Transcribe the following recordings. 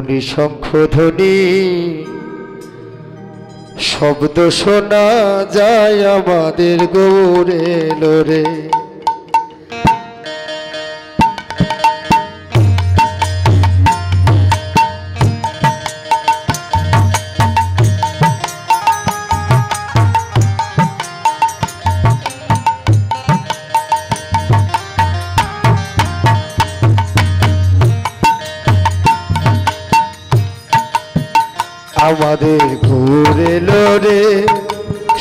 উলুধ্বনি শঙ্খধ্বনি শব্দ শোনা যায় আমাদের গৌরে লোরে। আমাদের গৌরে লোরে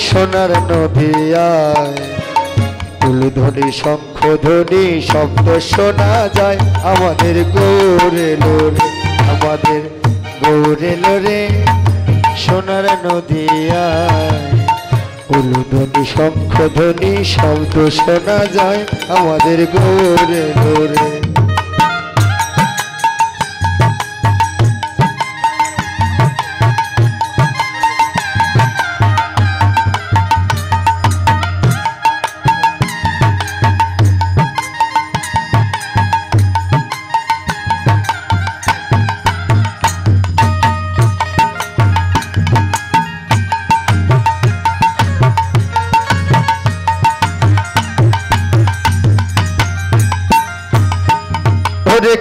সোনার নদিয়ায় উলুধ্বনি শঙ্খধ্বনি শব্দ শোনা যায় আমাদের গৌরে লোরে। আমাদের গৌরে লোরে সোনার নদিয়ায় উলুধ্বনি শঙ্খধ্বনি শব্দ শোনা যায় আমাদের গৌরে লোরে।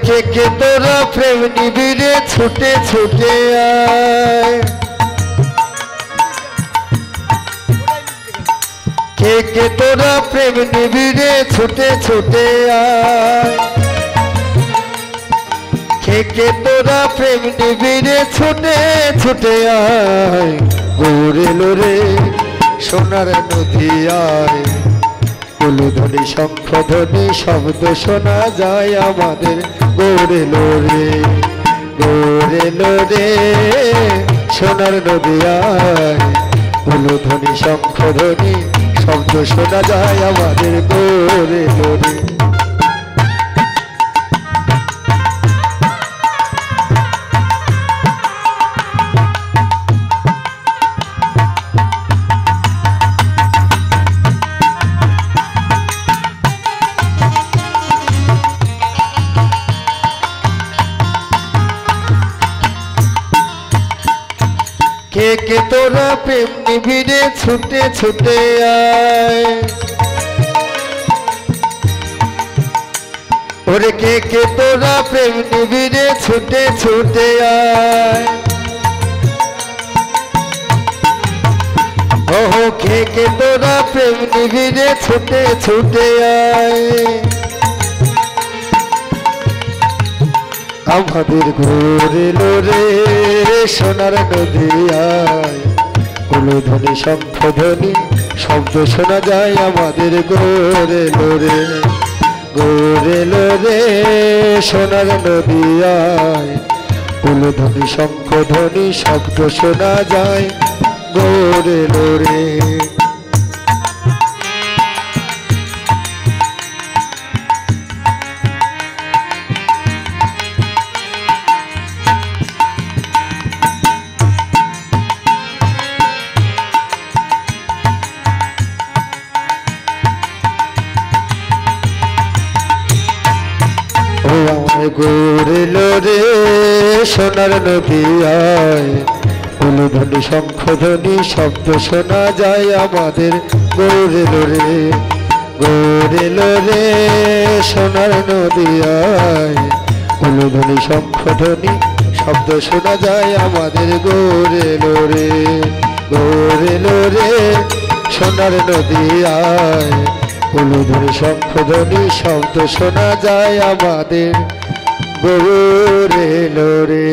কে কে তোরা প্রেম নিবিড়ে ছুটে ছুটে আয়, কে কে তোরা প্রেম নিবিড়ে ছুটে ছুটে আয়, কে কে তোরা প্রেম নিবিড়ে ছুটে ছুটে আয় গৌরে লোরে সোনার নদিয়ায় উলুধ্বনি শঙ্খধ্বনি শব্দ শোনা যায় আমাদের গৌরে লোরে। গৌরে লোরে সোনার নদিয়ায় উলুধ্বনি শঙ্খধ্বনি শব্দ শোনা যায় আমাদের গৌরে লোরে। কে কে তোরা প্রেম নিবিড়ে ছুটে ছুটে আয়, ওরে কে কে তোরা প্রেম নিবিড়ে ছুটে ছুটে আয়, ও কে কে তোরা প্রেম নিবিড়ে ছুটে ছুটে আয় আমাদের গৌরে লোরে সোনার নদিয়ায় উলুধ্বনি শঙ্খধ্বনি শব্দ শোনা যায় আমাদের গৌরে লোরে। গৌরে লোরে সোনার নদিয়ায় উলুধ্বনি শঙ্খধ্বনি শব্দ শোনা যায় গৌরে লোরে। গৌরে লোরে সোনার নদিয়ায় উলুধ্বনি শঙ্খধ্বনি শব্দ শোনা যায় আমাদের গৌরে লোরে। গৌরে লোরে সোনার নদিয়ায় উলুধ্বনি শঙ্খধ্বনি শব্দ শোনা যায় আমাদের গৌরে লোরে। গৌরে লোরে সোনার নদিয়ায় উলুধ্বনি শঙ্খধ্বনি শব্দ শোনা যায় আমাদের গৌরে লোরে।